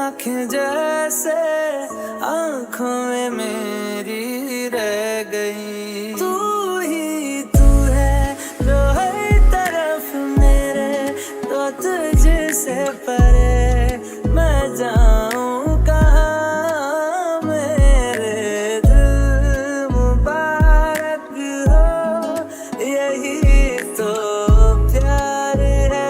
आंखें जैसे आंखों में मेरी रह गई। तू ही तू है जो हर तरफ मेरे, तो तुझसे परे मैं जाऊं कहाँ। मेरे दिल मुबारक हो, यही तो प्यार है।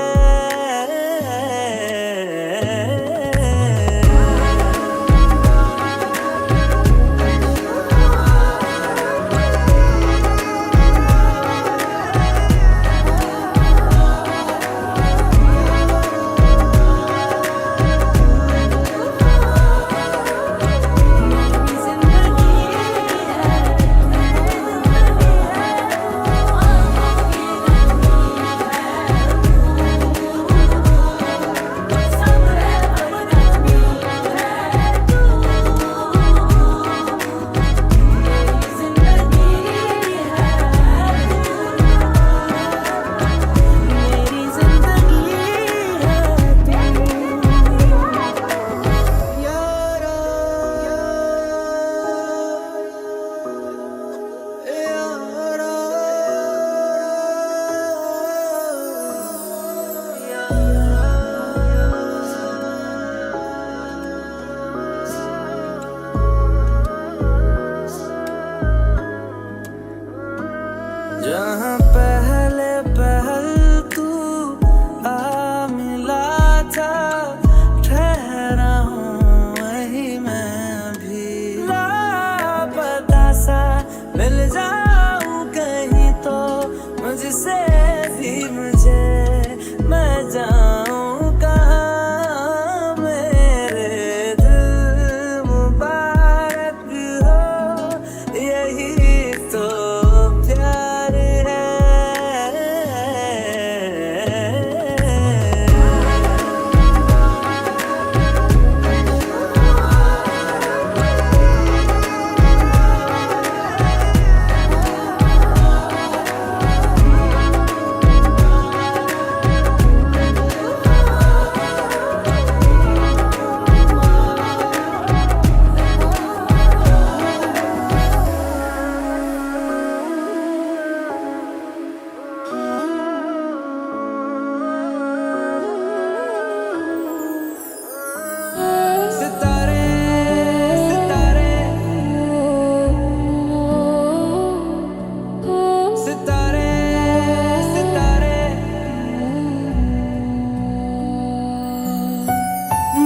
जहाँ पहले पहल तू आ मिला था, ठहरा हूँ वही मैं भी। लापता सा मिल जाऊँ कहीं तो मुझसे भी मुझे, मैं जाऊँ कहाँ। मेरे दिल मुबारक हो, यही तो प्यार है।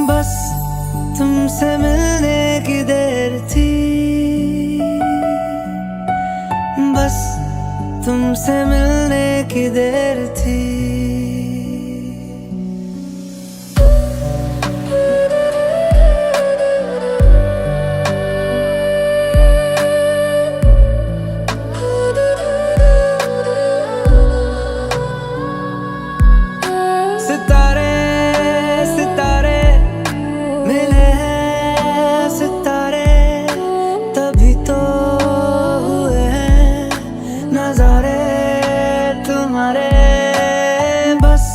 बस तुमसे मिलने की देर थी, बस तुमसे मिलने की देर थी। सितारे सितारे मिले हैं, सितारे तभी तो हुए हैं नजारे तुम्हारे। बस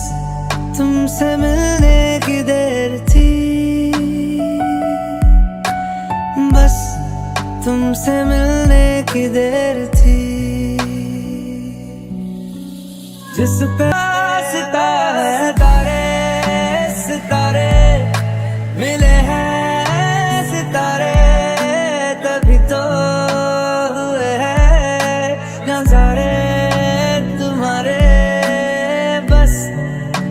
तुमसे मिलने की देर थी, बस तुमसे मिलने की देर थी। जिस पे सितारे सितारे मिले हैं, सितारे तभी तो हुए हैं नजारे तुम्हारे। बस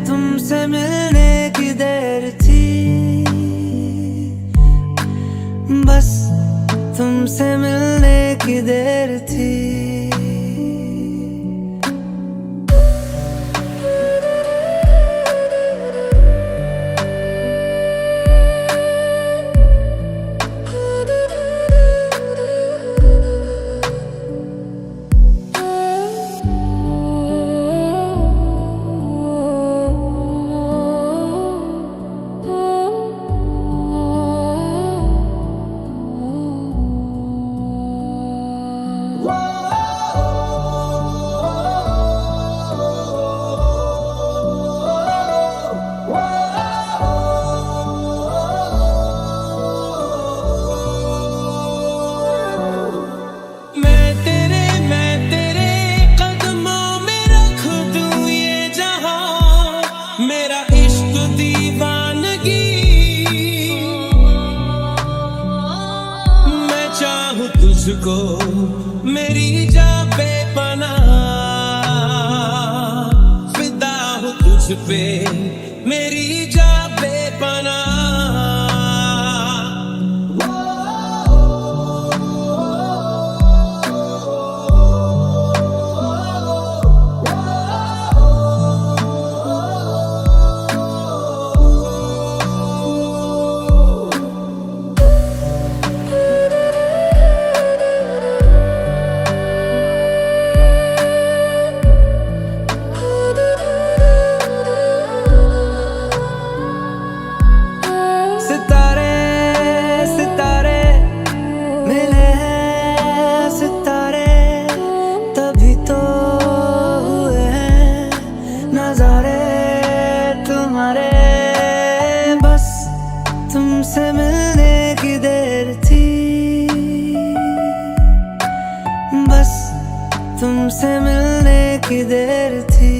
तुमसे मिलने की देर थी, बस तुमसे मिलने की देर थी। Whoa! तुझको मेरी जान बेपनाह, फिदा हूँ तुझ पे मेरी जान बेपनाह। तुमसे मिलने की देर थी, बस तुमसे मिलने की देर थी।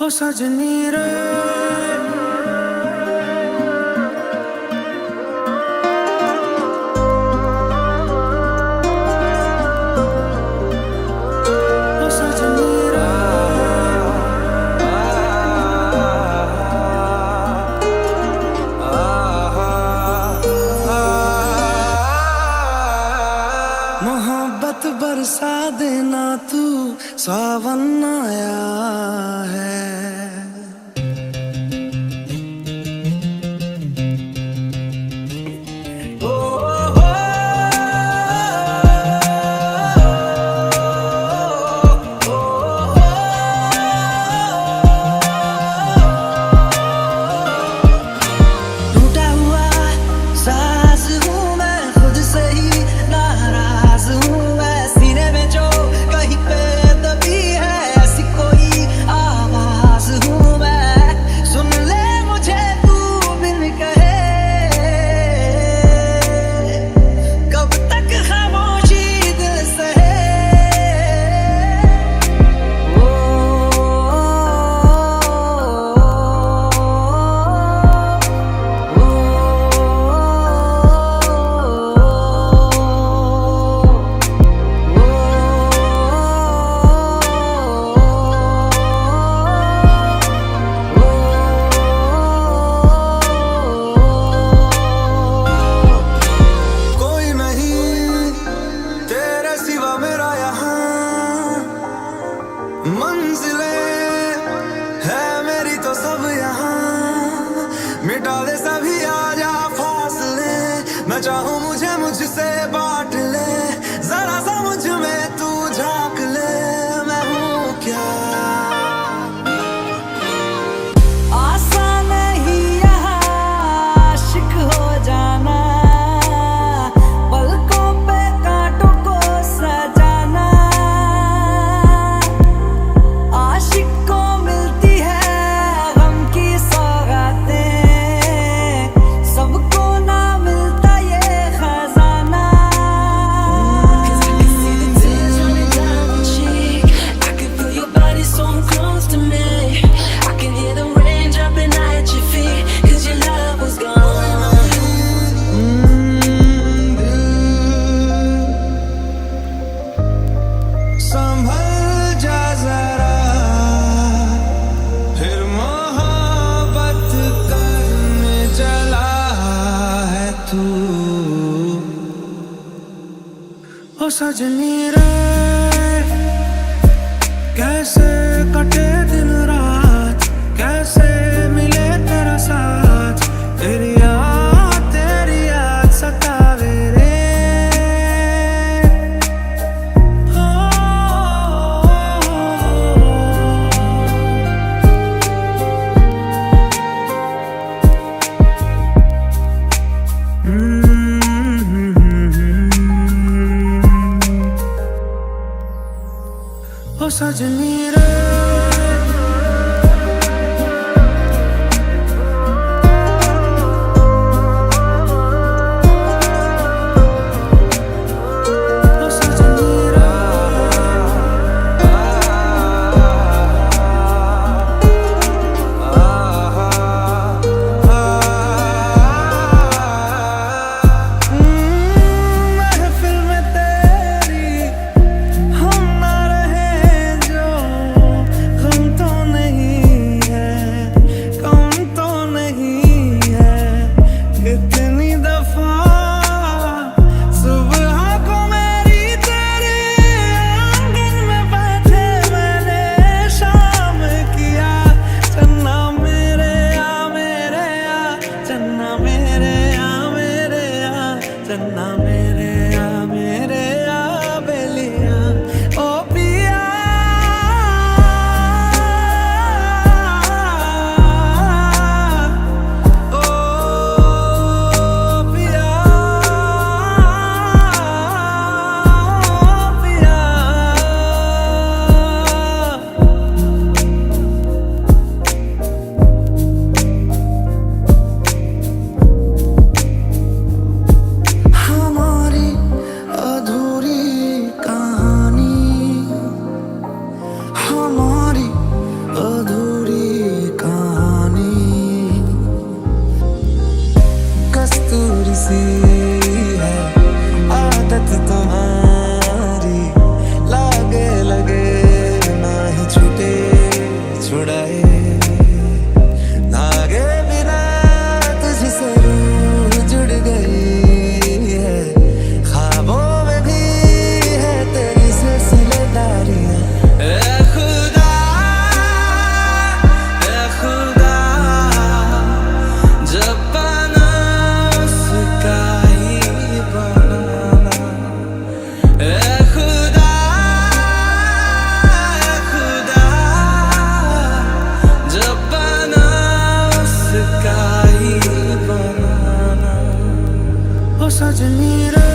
ओ सजनी रे मोहब्बत बरसा देना तू, सावन आया है। टूटा हुआ सांस हूँ मैं, खुद से ही नाराज हूँ मैं। सीने में जो कहीं पे दबी है ऐसी कोई आवाज हूँ मैं। सुन ले मुझे तू बिन कहे, कब तक खामोशी दिल सहे। कोई नहीं तेरे सिवा मेरा यहाँ, मंजिलें है मेरी तो सब यहाँ। मिटा दे सभी आजा फासले, मैं चाहूँ मुझे मुझसे बांट ले। जरा सा मुझ में तू झांक ले, मैं हूँ क्या। आसान नहीं यहाँ आशिक हो जाना, पलकों पे कांटों को सजाना। आशिक को मिलती है गम की सौगातें, सबको ना मिलता ये खजाना। संभल जा जरा, फिर मोहब्बत करने चला है तू। ओ सजनी रे कैसे कटे दिन रात, कैसे मिले तेरा साथ। तेरी याद सतावे रे। सजनी रे सजनी रे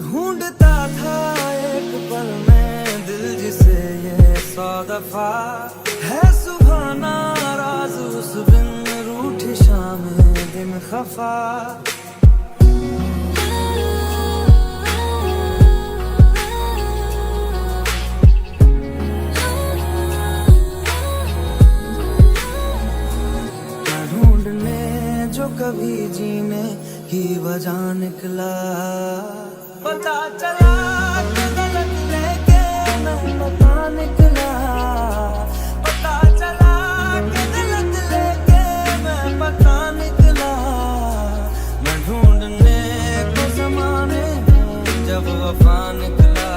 ढूंढता था एक पल में दिल जिसे ये 100 दफा है सुभाना राज उस बिन रूठी शाम दिन खफा कभी जीने की वजह निकला। पता चला कि गलत लेके मैं पता निकला। पता चला कि गलत लेके मैं पता निकला। मैं ढूंढने को ज़माने में जब वफा निकला।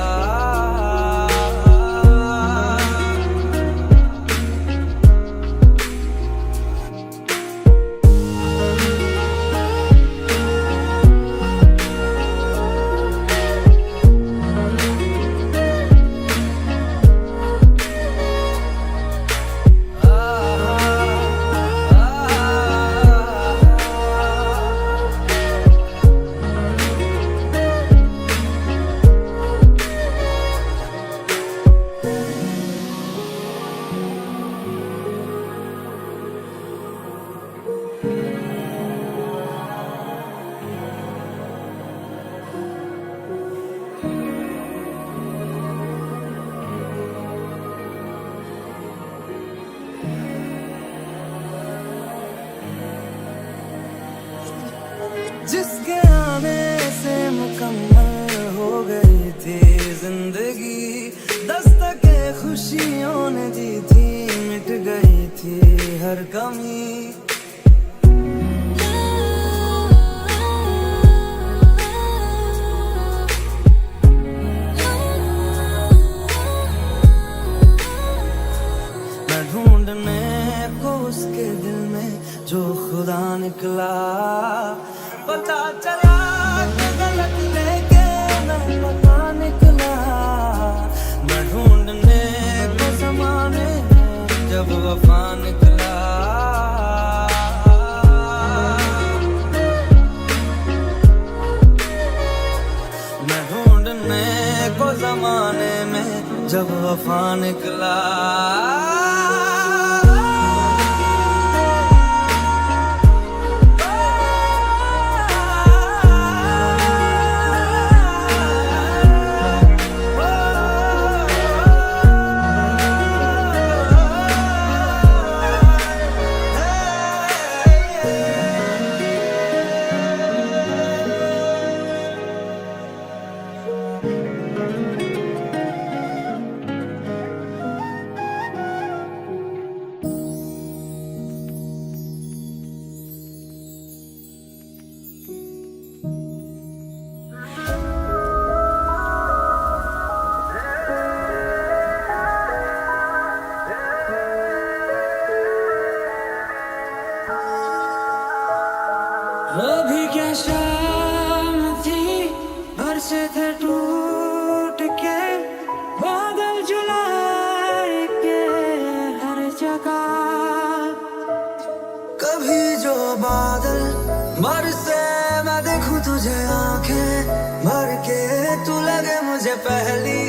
जिसके आने से मुकम्मल हो गई थी जिंदगी, दस्तके खुशियों ने दी थी, मिट गई थी हर कमी। मैं ढूंढने को उसके दिल में जो खुदा निकला। पता चला कि गलत लेके मैं पता निकला। मैं ढूंढने को ज़माने में जब वफा निकला। मैं ढूंढने को ज़माने में जब वफा निकला। वो भी क्या शाम थी, बरसे थे टूट के बादल जुलाई के हर जगह। कभी जो बादल बरसे मैं देखूं तुझे आंखें भर के, तू लगे मुझे पहली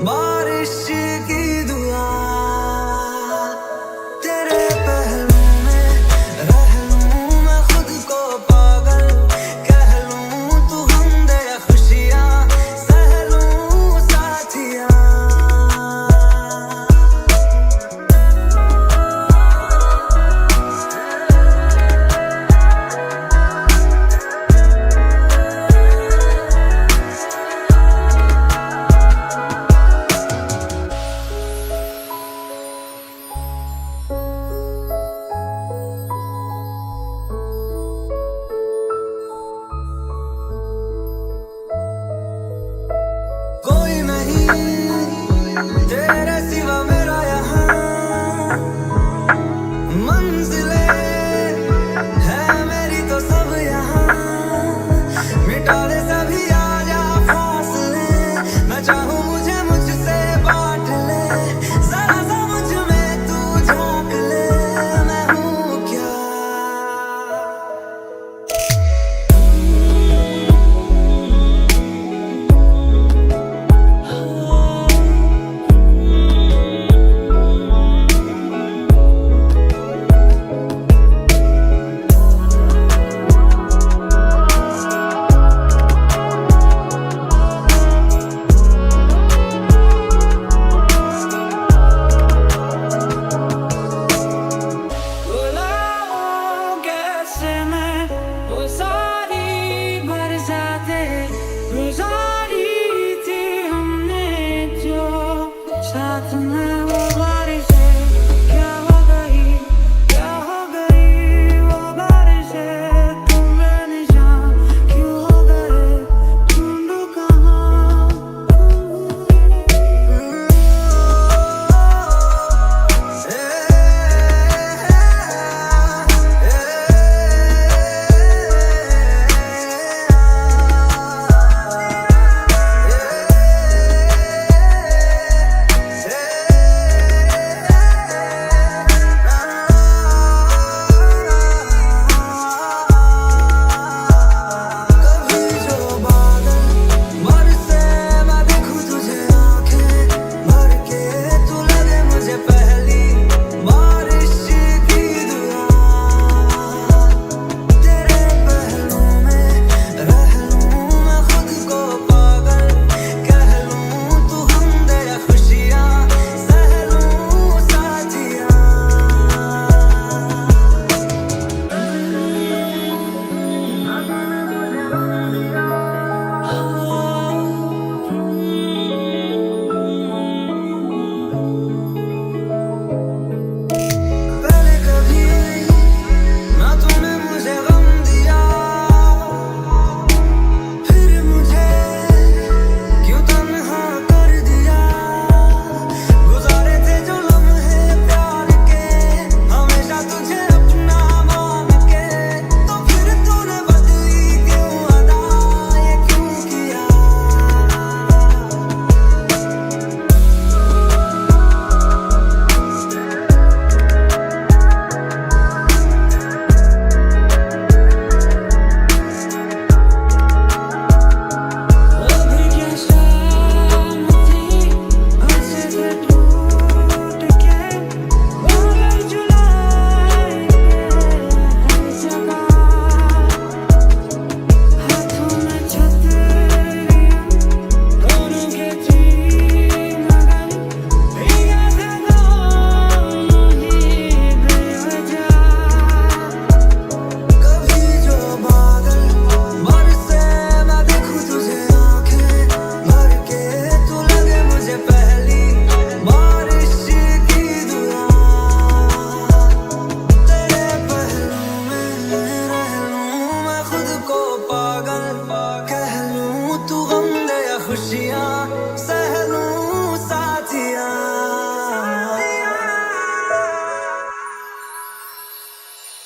बारिश की दुआ। तेरे पहलू में रह लूं मैं खुद को पागल, कह लूं तू गम दे खुशियां, सह लूं साथिया।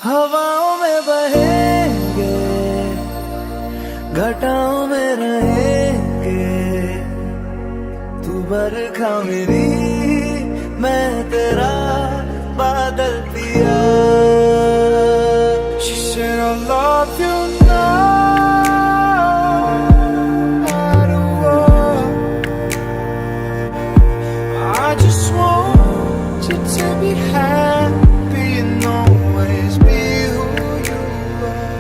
हवाओं में बहेंगे, घटाओं में रहेंगे, तू बरखा मेरी, मैं तेरा बादल पिया। She said I love you now, no matter what. I just want you to be happy and always be who you are.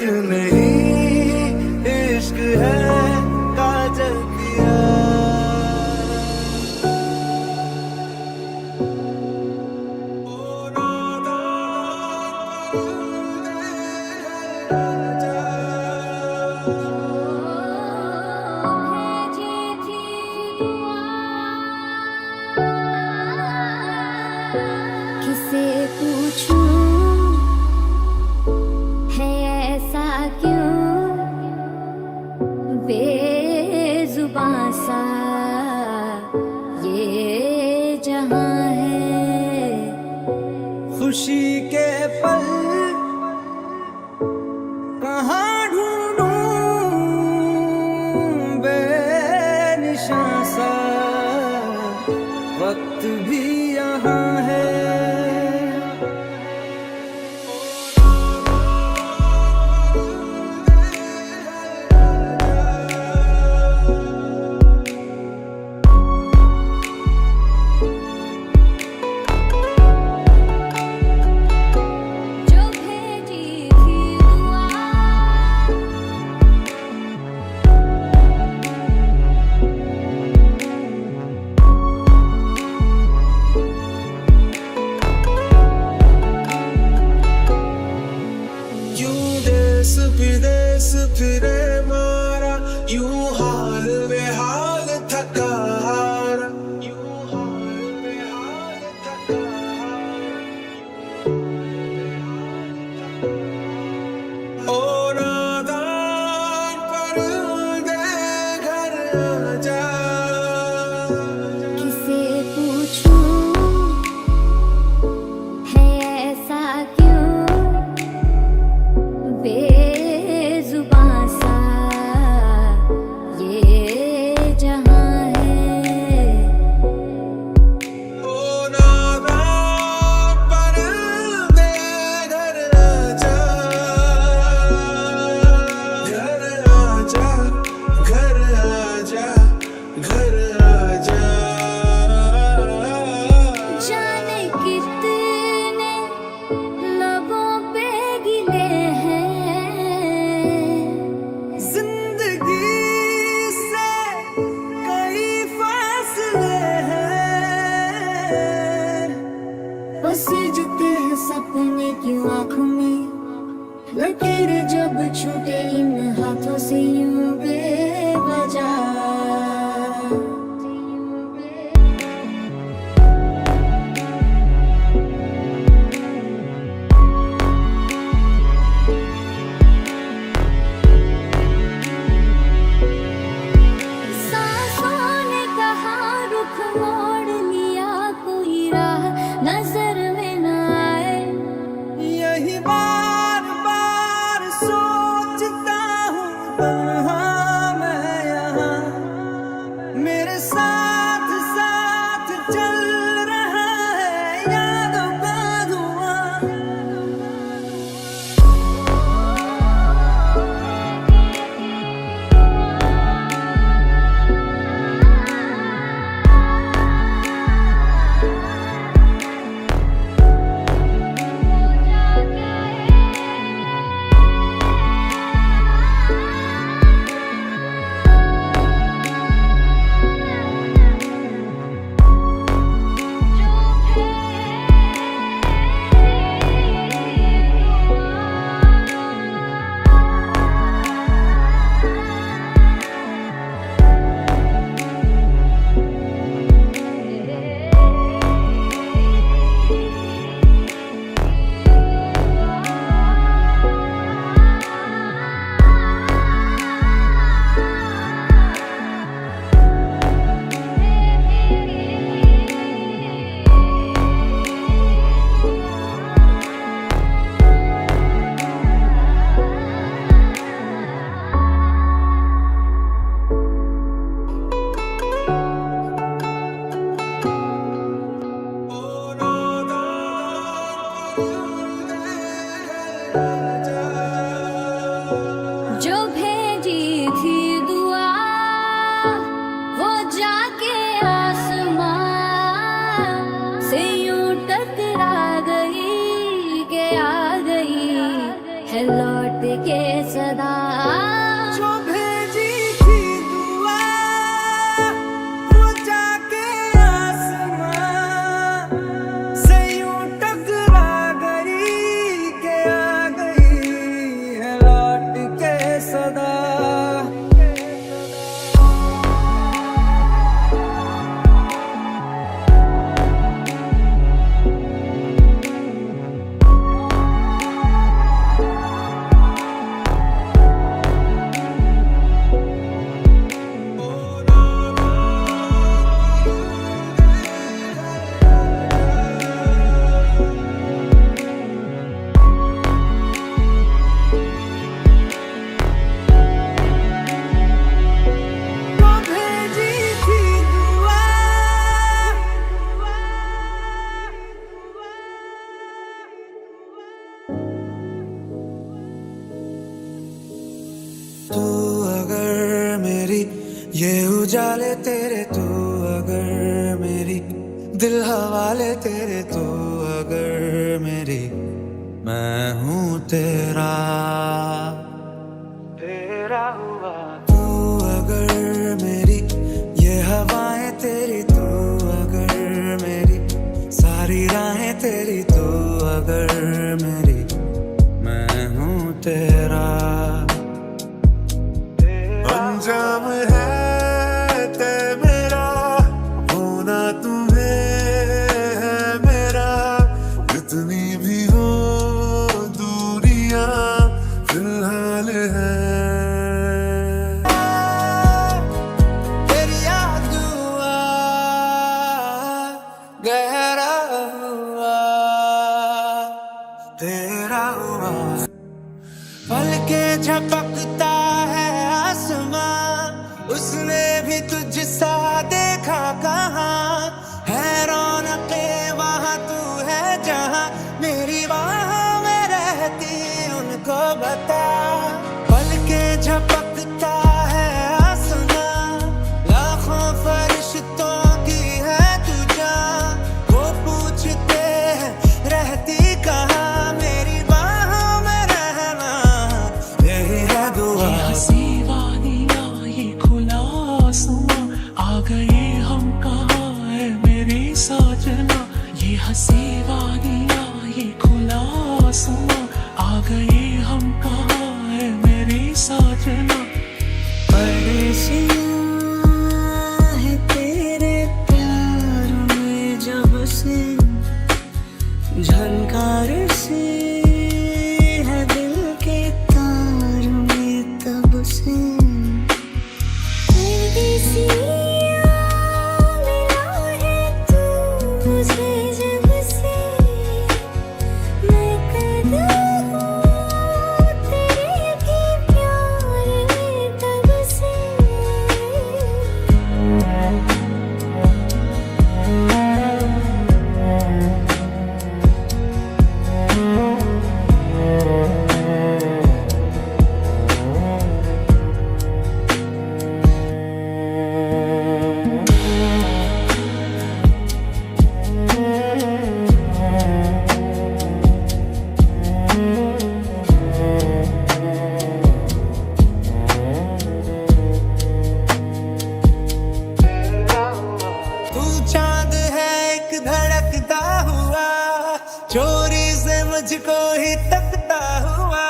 इश्क नहीं इश्क है काजल पिया। किसे पूछूं है ऐसा क्यों बेजुबां सा ये जहां है। खुशी के पल कहाँ ढूंढूं बेनिशां सा वक्त भी यहाँ है। जो भेजी थी दुआ यूं देश विदेश फिरे मारा, यूं हाल बेहाल थका हारा, यूं हाल बेहाल थका हारा। ओ नादान परदे घर आजा। किसे पूछूं है ऐसा क्यों बेजुबां सा ये जहां है। ओ नादान परदे घर आजा, घर आजा, घर आजा, घर आजा। जाने कितने लबों पे गिले हैं जिंदगी से कई फासले हैं। बस जते हैं सपने की आँखों में, लकीरें जब छूटे इन हाथों से यूं बेवजह। सांसों ने कहा रुख मोड़ लिया, कोई राह नजर में न आए। यही बार बार सोचता हूँ तन्हा मैं यहाँ, मेरे साथ साथ चल रहा है यादों का धुआं। जो भेजी थी दुआ वो जाके आसमां से यूं टकरा गई के आ गई है लौट के सदा जो भेजी थी दुआ वो जाके आसमां से यूं टकरा गई के आ गई है लौट के सदा। तू अगर मेरी ये उजाले तेरे, तू अगर मेरी दिल हवाले तेरे, तू अगर मेरी मैं हूँ तेरा तेरा हुआ। तू अगर मेरी ये हवाएं तेरी, तू अगर मेरी सारी राहें तेरी, तू अगर मेरी मैं हूँ तेरा। अंजाम है ते मेरा होना तुम्हें है मेरा, जितनी भी हो दूरियां फिलहाल है। तेरी याद हुआ गहरा हुआ तेरा हुआ, पल के झपकता है आसमां, उसने भी तुझसा देखा कहाँ है रौनके वहाँ तू है जहाँ, मेरी बाहों में रहती उनको बता। पल के झपकता है आसमां, लाखों फरिश्तों की है तू जान, वो पूछते हैं रहती कहाँ, मेरी बाहों में रहना यही है दुआ। आ गए हम कहाँ है मेरी साजना, ये हंसी वादियाँ ये खुला आसमां, आ गए हम कहाँ है मेरी साजना। परदेसियाँ है तेरे प्यार में जब से, झनकार से है दिल के तार में तब से। चोरी से मुझको ही तकता हुआ,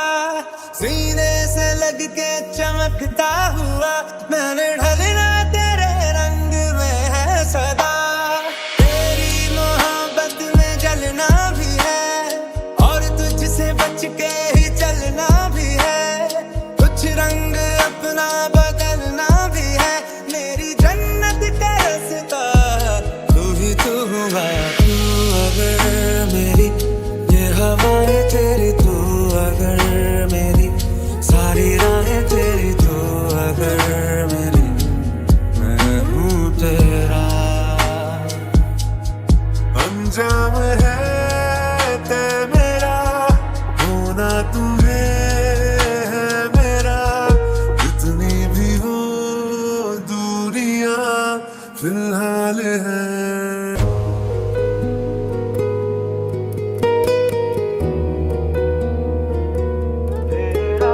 सीने से लग के चमकता हुआ, मैंने ढलना तेरे रंग में है सदा। तेरी मोहब्बत में जलना भी है और तुझसे बच के ही चलना भी है, कुछ रंग अपना बदलना भी है, मेरी जन्नत का रास्ता तू ही तू हुआ। तू अगर मेरी ये हवाएं तेरी, तू अगर मेरी सारी राहें तेरी, तू अगर मेरी मैं हूँ तेरा। अंजाम है ते मेरा होना तुम्हें है मेरा, जितनी भी हो दूरियां फिलहाल है। तेरा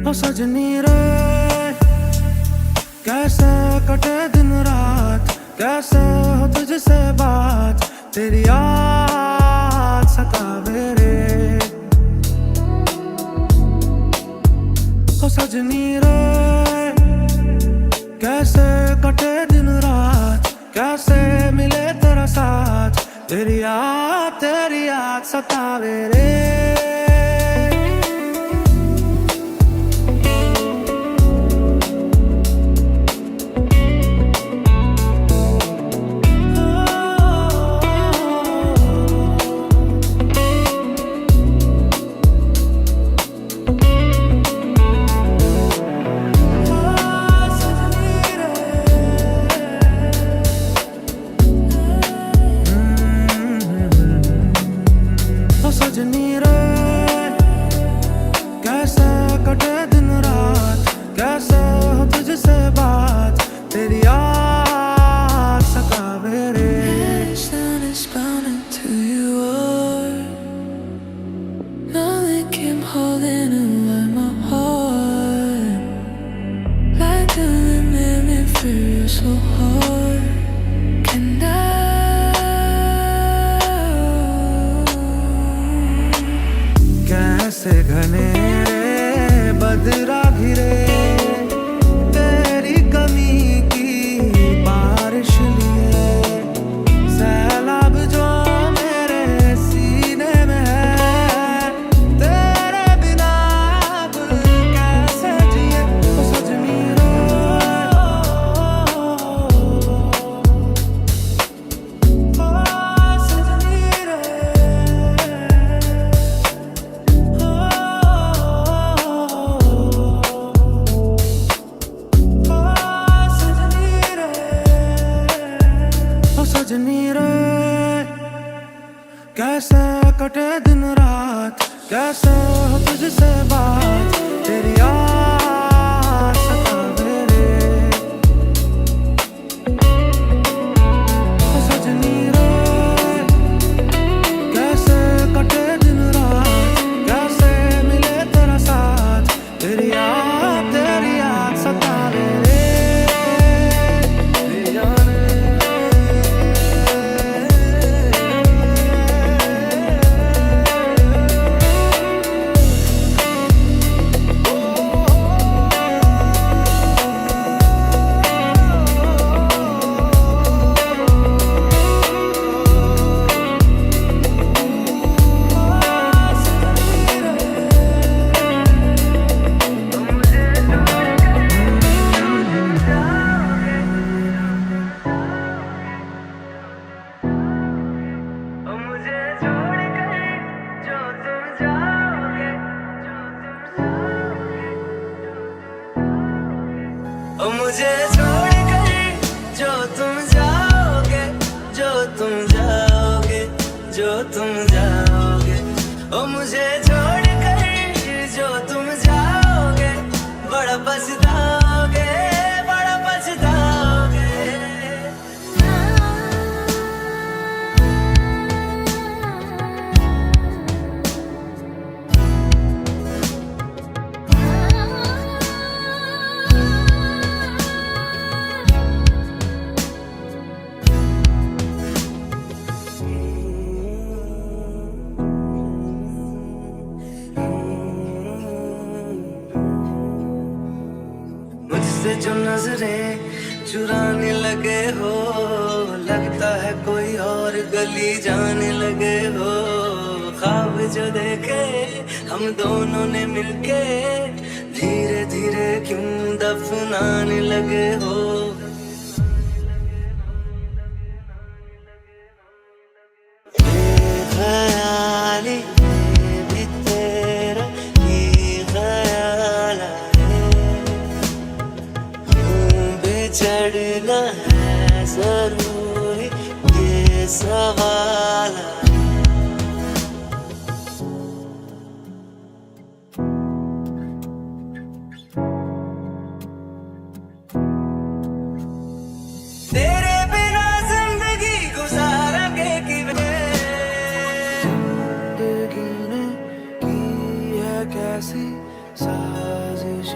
ओ सजनी रे कैसे कटे दिन रात, कैसे हो तुझसे बात, तेरी याद सतावे रे। ओ सजनी रे कैसे कटे दिन रात, कैसे मिले तेरा साथ, तेरी याद सतावे रे। सजनी रे कैसे कटे दिन रात, कैसे हो तुझसे बात, तेरी याद सतावे रे। Sun is bound to you are. Nothing can hold away my heart. Like the limit for you so hard. Can कैसे घने बदरा घिरे तेरी कमी की बारिश लिए, सैलाब जो मेरे सीने में है, तेरे बिना अब कैसे जिए। ओ सजनी रे सजनी रे कैसे कटे दिन रात, कैसे हो तुझसे बात, तेरी याद सतावे रे। सजनी रे कैसे कटे दिन रात, कैसे मिले तेरा साथ, तेरी याद सतावे रे। मुझे छोड़ कर जो तुम जाओगे, जो तुम जाओगे, जो तुम जाओगे, ओ मुझे छोड़ कर जो तुम जाओगे, बड़ा पछताओगे, बड़ा पछताओगे। मुझसे जो नजरें चुराने लगे हो, लगता है कोई और गली जाने लगे हो। ख्वाब जो देखे हम दोनों ने मिलके, धीरे धीरे क्यों दफनाने लगे हो। ख्याली भी तेरा ही ख्याल चढ़ना है जरूरी ये सवाल। तेरे बिना जिंदगी गुजारेंगे किਵੇਂ, जिंदगी ने की है कैसी साजिश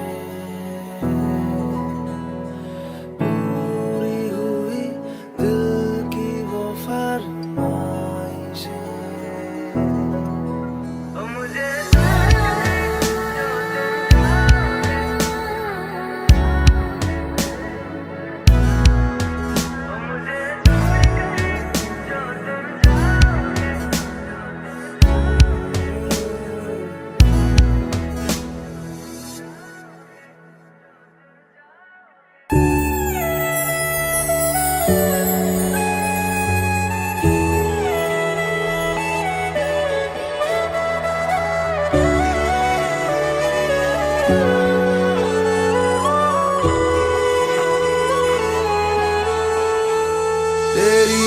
तेरी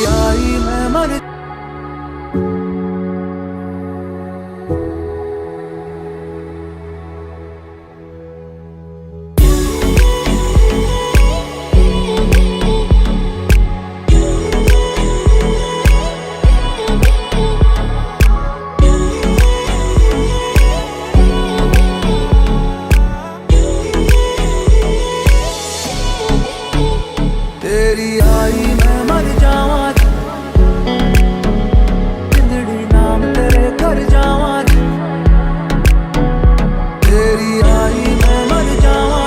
आई मैं मर तेरी आई मैं मर जावा जिंदड़ी नाम तेरे कर जावा तेरी आई मैं मर जावा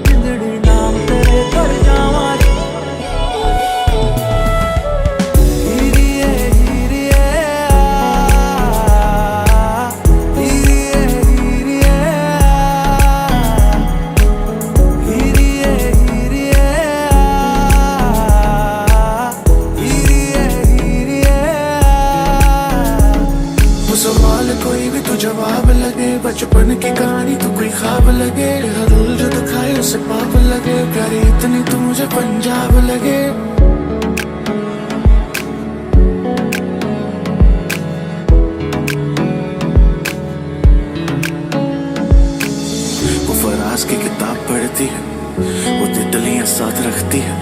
जिंदड़ी नाम तेरे कर जावा हीरिए हीरिए हीरिए हीरिए सवाल कोई भी तो जवाब लगे, बचपन की कहानी तो कोई ख्वाब लगे, हर रोल जो दिखाए उसे पाप लगे, प्यारी इतनी तो मुझे पंजाब लगे। वो फराज की किताब पढ़ती है, वो तितलियां साथ रखती है,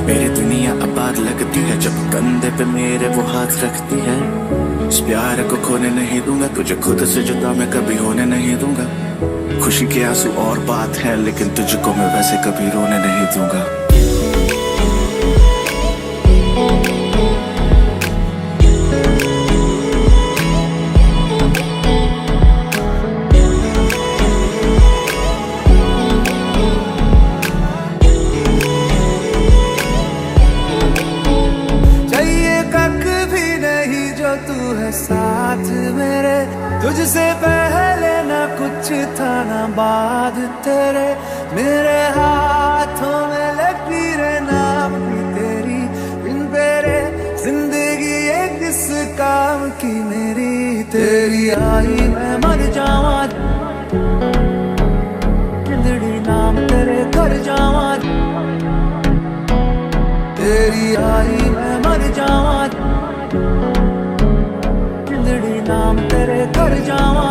मेरी दुनिया आबाद लगती है जब कंधे पे मेरे वो हाथ रखती है। इस प्यार को खोने नहीं दूंगा, तुझे खुद से जुदा मैं कभी होने नहीं दूंगा। खुशी के आंसू और बात है, लेकिन तुझको मैं वैसे कभी रोने नहीं दूंगा। तू है साथ मेरे, तुझसे पहले ना कुछ था ना बाद तेरे, मेरे हाथों में लकीरें नाम की तेरी, बिन तेरे जिंदगी ये किस काम की मेरी। तेरी आई मैं मर जावा जिंदड़ी नाम तेरे कर जावा तेरी आई मैं मर जावा जिंदड़ी नाम तेरे कर जावा।